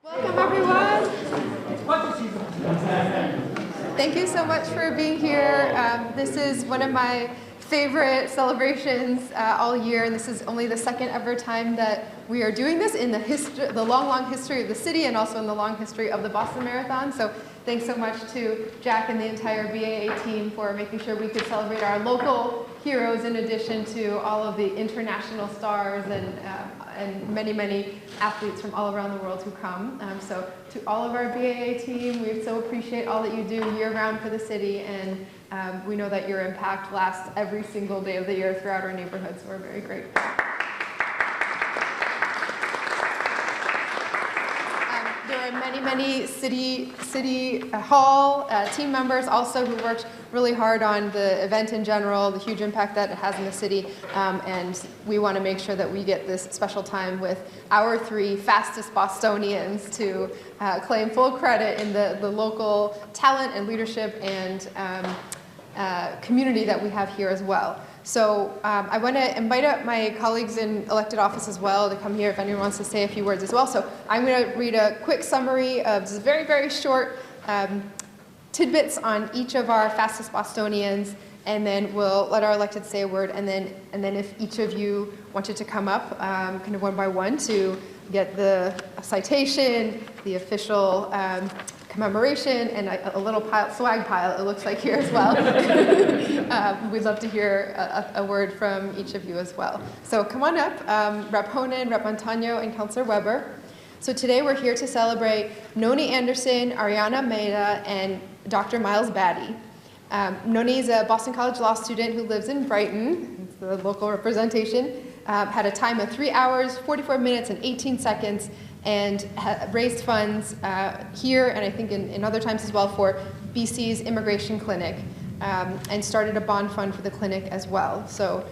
Welcome, everyone. Thank you so much for being here. This is one of my favorite celebrations all year, and this is only the second ever time that we are doing this in the long history of the city and also in the long history of the Boston Marathon. So thanks so much to Jack and the entire B.A.A. team for making sure we could celebrate our local heroes in addition to all of the international stars and many athletes from all around the world who come. So to all of our B.A.A. team, we so appreciate all that you do year-round for the city, and we know that your impact lasts every single day of the year throughout our neighborhood, so we're very grateful. There are many city hall team members also who worked really hard on the event in general, the huge impact that it has in the city, and we want to make sure that we get this special time with our 3 fastest Bostonians to claim full credit in the local talent and leadership and community that we have here as well. So I want to invite my colleagues in elected office as well to come here if anyone wants to say a few words as well. So I'm going to read a quick summary of just very short tidbits on each of our fastest Bostonians, and then we'll let our elected say a word, and then if each of you wanted to come up kind of one by one to get the citation, the official commemoration, and a little swag pile, it looks like, here as well. We'd love to hear a word from each of you as well. So come on up, Rep. Honan, Rep. Montano, and Councilor Weber. So today we're here to celebrate Nonie Andersen, Arianna Maida, and Dr. Miles Batty. Nonie is a Boston College law student who lives in Brighton, it's the local representation, had a time of 3 hours, 44 minutes, and 18 seconds, and raised funds here and I think in other times as well for BC's immigration clinic, and started a bond fund for the clinic as well. So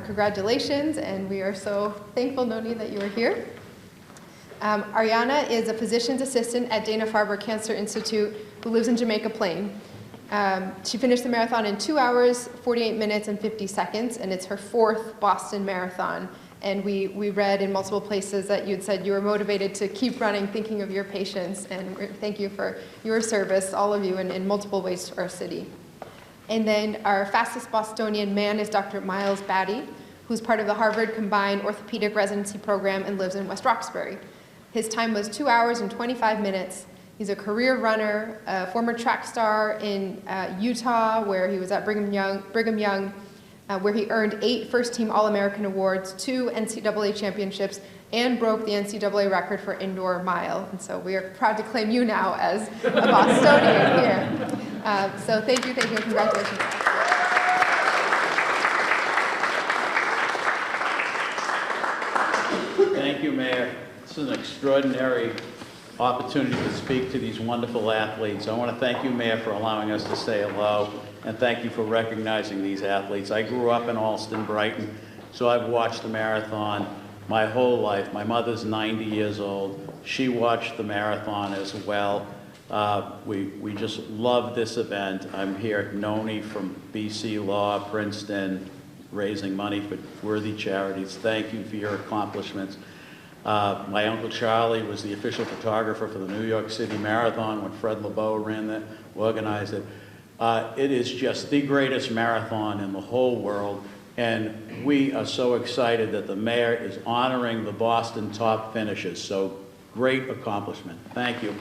congratulations, and we are so thankful, Nonie, that you are here. Arianna is a physician's assistant at Dana-Farber Cancer Institute who lives in Jamaica Plain. She finished the marathon in 2 hours, 48 minutes, and 50 seconds, and it's her 4th Boston Marathon. And we read in multiple places that you'd said you were motivated to keep running, thinking of your patients, and thank you for your service, all of you, in multiple ways to our city. And then our fastest Bostonian man is Dr. Miles Batty, who's part of the Harvard Combined Orthopedic Residency Program and lives in West Roxbury. His time was 2 hours and 25 minutes. He's a career runner, a former track star in Utah, where he was at Brigham Young, where he earned 8 first-team All-American awards, 2 NCAA championships, and broke the NCAA record for indoor mile. And so we are proud to claim you now as a Bostonian here. So thank you, and congratulations. Thank you, Mayor. This is an extraordinary opportunity to speak to these wonderful athletes. I want to thank you, Mayor, for allowing us to say hello, and thank you for recognizing these athletes. I grew up in Allston, Brighton, so I've watched the marathon my whole life. My mother's 90 years old. She watched the marathon as well. We just love this event. I'm here at Nonie from BC Law, Princeton, raising money for worthy charities. Thank you for your accomplishments. My Uncle Charlie was the official photographer for the New York City Marathon when Fred LeBeau organized it. It is just the greatest marathon in the whole world, and we are so excited that the mayor is honoring the Boston top finishers. So great accomplishment. Thank you.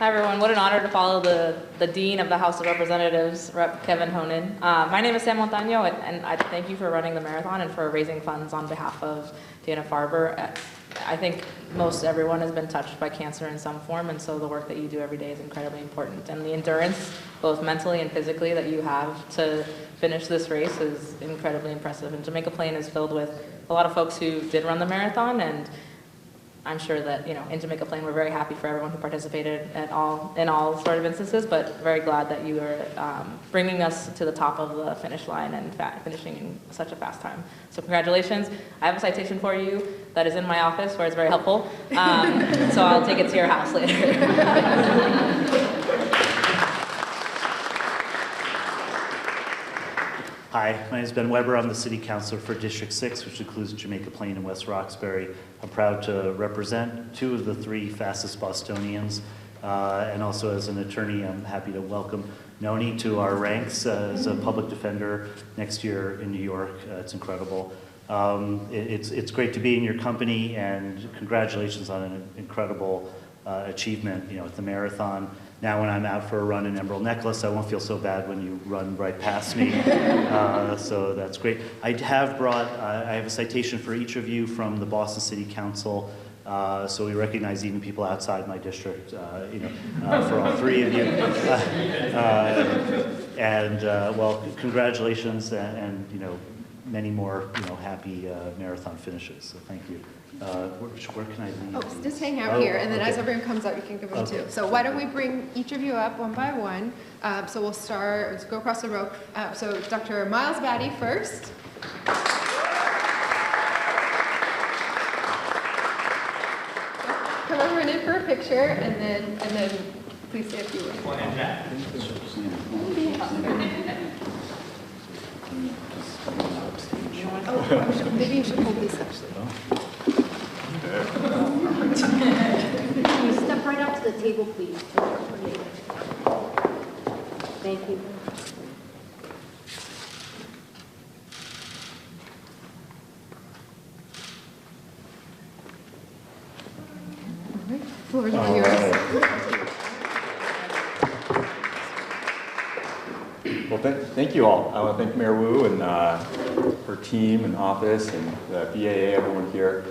Hi everyone, what an honor to follow the Dean of the House of Representatives, Rep. Kevin Honan. My name is Sam Montano, and I thank you for running the marathon and for raising funds on behalf of Dana-Farber. I think most everyone has been touched by cancer in some form, and so the work that you do every day is incredibly important. And the endurance, both mentally and physically, that you have to finish this race is incredibly impressive. And Jamaica Plain is filled with a lot of folks who did run the marathon, and I'm sure that, in Jamaica Plain, we're very happy for everyone who participated in all sort of instances, but very glad that you are bringing us to the top of the finish line and finishing in such a fast time. So congratulations. I have a citation for you that is in my office where it's very helpful. So I'll take it to your house later. Hi, my name is Ben Weber. I'm the City Councilor for District 6, which includes Jamaica Plain and West Roxbury. I'm proud to represent 2 of the 3 fastest Bostonians. And also as an attorney, I'm happy to welcome Nonie to our ranks as a public defender next year in New York. It's incredible. It's great to be in your company, and congratulations on an incredible achievement, at the marathon. Now when I'm out for a run in Emerald Necklace, I won't feel so bad when you run right past me. So that's great. I have a citation for each of you from the Boston City Council. So we recognize even people outside my district, for all 3 of you. Well, congratulations, and many more, happy marathon finishes. So thank you. Where can I leave? Oh, just hang out here, and then okay. as everyone comes up, you can give them too. So why don't we bring each of you up one by one? So we'll start, let's go across the row. So Dr. Miles Batty first. Come everyone in for a picture, and then please say a few words. Oh, maybe you should hold these actually. Can you step right up to the table, please? Thank you. Floor is all yours. Well, thank you all. I want to thank Mayor Wu and her team and office and the B.A.A, everyone here,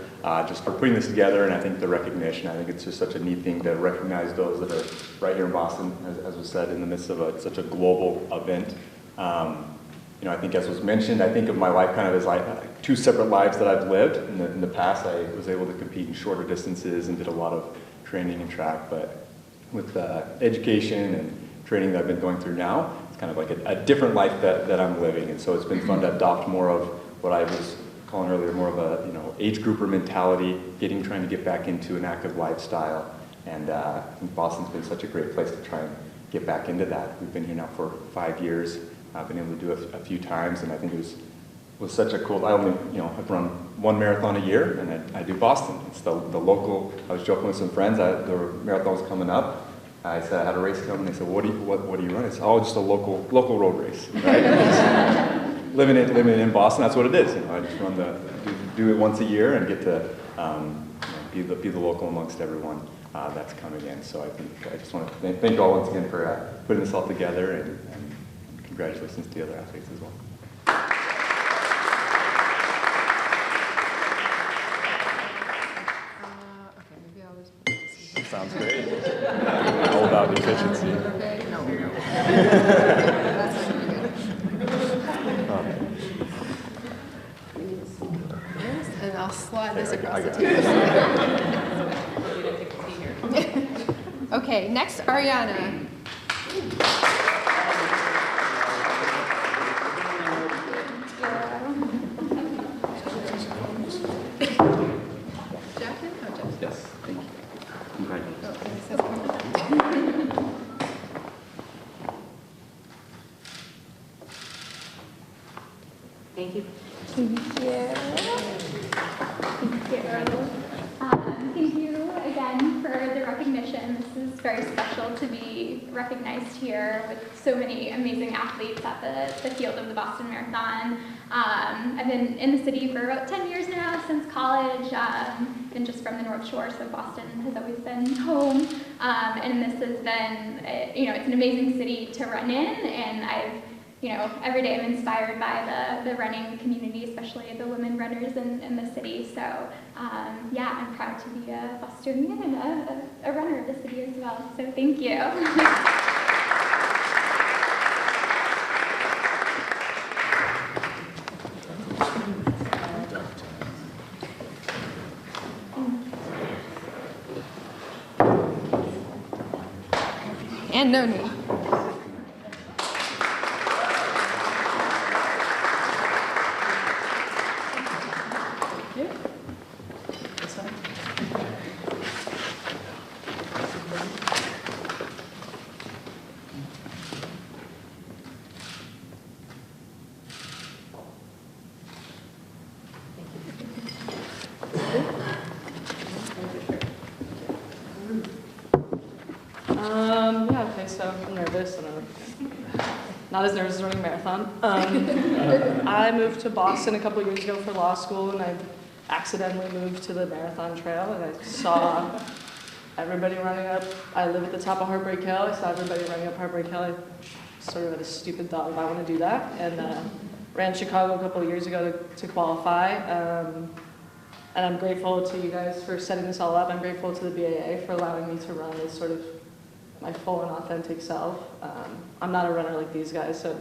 just for putting this together, and I think the recognition. I think it's just such a neat thing to recognize those that are right here in Boston, as was said, in the midst of such a global event. I think as was mentioned, I think of my life kind of as like 2 separate lives that I've lived. In the past, I was able to compete in shorter distances and did a lot of training and track, but with education and training that I've been going through now, it's kind of like a different life that I'm living. And so it's been fun to adopt more of what I was calling earlier, more of a age grouper mentality, trying to get back into an active lifestyle. And I think Boston's been such a great place to try and get back into that. We've been here now for 5 years. I've been able to do it a few times, and I think it was such a cool. I only I've run 1 marathon a year, and I do Boston. It's the local. I was joking with some friends. The marathon was coming up. I said I had a race coming. They said, "What do you run?" I said, "Oh, just a local road race, right?" living in Boston, that's what it is. I just do it once a year and get to be the local amongst everyone that's coming in. So I just want to thank you all once again for putting this all together, and congratulations to the other athletes as well. Okay, maybe I'll just put this in. Sounds great. All about efficiency. Okay, no. That's not gonna be good. And I'll slide this across the table. Okay, next, Arianna. Jackson? Oh, Jackson. Yes, thank you. Congratulations. Oh, it says come on. Thank you. Thank you. Thank you again for the recognition. This is very special to be recognized here with so many amazing athletes at the field of the Boston Marathon. I've been in the city for about 10 years now, since college, and just from the North Shore, so Boston has always been home. And this has been, it's an amazing city to run in, and every day I'm inspired by the running community, especially the women runners in the city. So I'm proud to be a Bostonian and a runner of the city as well. So thank you. and Nonie. Yeah, okay, so I'm nervous, and I'm not as nervous as running a marathon. I moved to Boston a couple of years ago for law school, and I accidentally moved to the marathon trail, and I saw everybody running up. I live at the top of Heartbreak Hill. I saw everybody running up Heartbreak Hill. I sort of had a stupid thought if I want to do that, and ran Chicago a couple of years ago to qualify. And I'm grateful to you guys for setting this all up. I'm grateful to the B.A.A. for allowing me to run as sort of my full and authentic self. I'm not a runner like these guys, so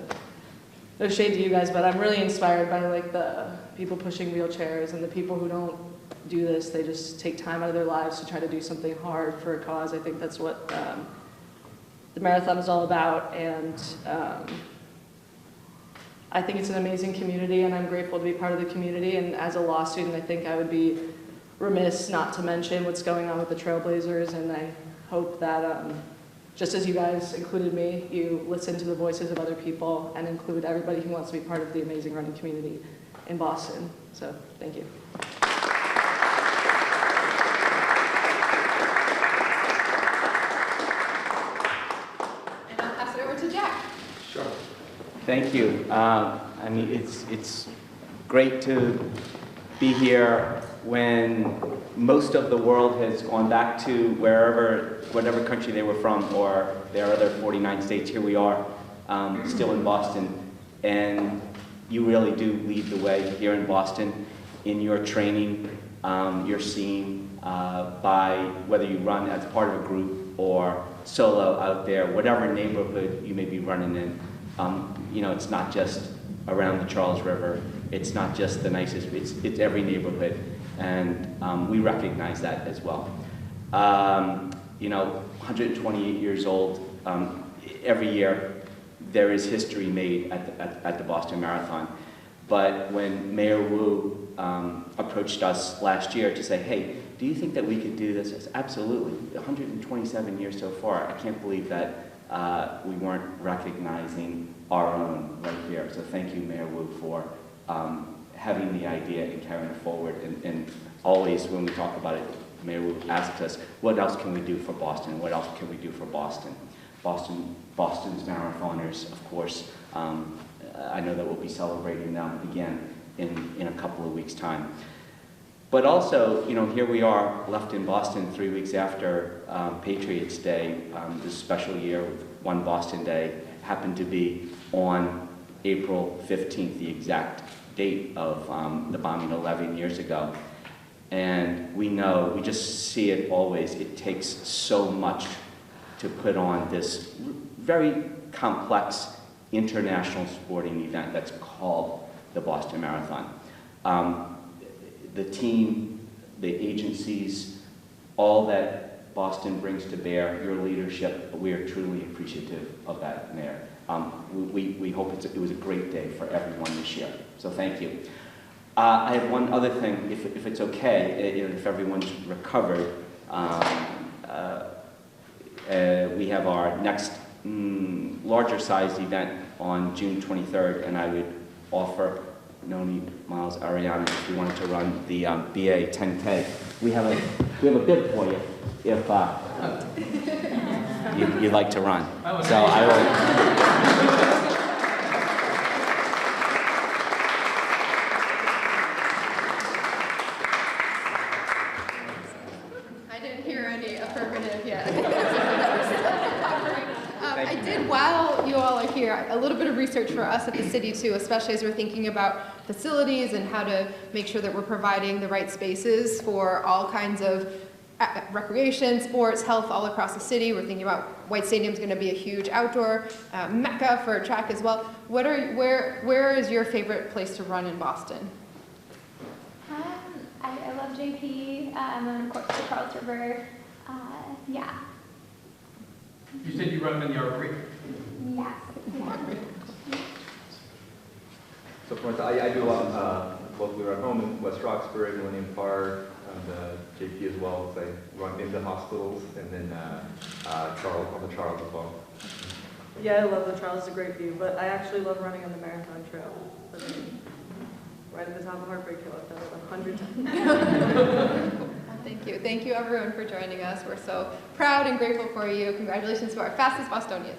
no shade to you guys, but I'm really inspired by like the people pushing wheelchairs and the people who don't do this. They just take time out of their lives to try to do something hard for a cause. I think that's what the marathon is all about, and I think it's an amazing community, and I'm grateful to be part of the community. And as a law student, I think I would be remiss not to mention what's going on with the Trailblazers, and I hope that just as you guys included me, you listen to the voices of other people and include everybody who wants to be part of the amazing running community in Boston. So, thank you. And I'll pass it over to Jack. Sure. Thank you. I mean, it's great to be here when most of the world has gone back to whatever country they were from, or their other 49 states. Here we are, still in Boston, and you really do lead the way here in Boston in your training. You're seen by whether you run as part of a group or solo out there, whatever neighborhood you may be running in. You know, it's not just around the Charles River. It's not just the nicest, it's every neighborhood. And we recognize that as well. You know, 128 years old, every year there is history made at the Boston Marathon. But when Mayor Wu approached us last year to say, hey, do you think that we could do this? I said, absolutely. 127 years so far. I can't believe that we weren't recognizing our own right here. So thank you, Mayor Wu, for having the idea and carrying it forward. And always when we talk about it, Mayor Wu asks us, what else can we do for Boston? What else can we do for Boston? Boston's marathoners, of course. I know that we'll be celebrating them again in a couple of weeks' time. But also, you know, here we are left in Boston 3 weeks after Patriots Day. This special year with One Boston Day happened to be on April 15th, the exact date of the bombing 11 years ago. And we know, we just see it always, it takes so much to put on this very complex international sporting event that's called the Boston Marathon. The team, the agencies, all that Boston brings to bear, your leadership, we are truly appreciative of that, Mayor. We hope it was a great day for everyone this year, so thank you. I have one other thing, if it's okay, if everyone's recovered. We have our next larger sized event on June 23rd, and I would offer Nonie, Miles, Arianna, if you wanted to run the B.A.A 10K. We have a bib for you if you'd like to run. So I will. I didn't hear any affirmative yet. I did, while you all are here, a little bit of research for us at the city too, especially as we're thinking about facilities and how to make sure that we're providing the right spaces for all kinds of recreation, sports, health all across the city. We're thinking about White Stadium's going to be a huge outdoor mecca for track as well. Where is your favorite place to run in Boston? I love JP, and then of course the Charles River. Yeah. You said you run them in the Arbory? Yes. So for instance, I do a lot, both we were at home in West Roxbury, Millennium Park, and JP as well, because I run into hospitals, and then Charles, on the Charles as well. Yeah, I love the Charles, it's a great view, but I actually love running on the Marathon Trail. Right at the top of Heartbreak Hill, I've done it 100 times. Thank you. Thank you, everyone, for joining us. We're so proud and grateful for you. Congratulations to our fastest Bostonian.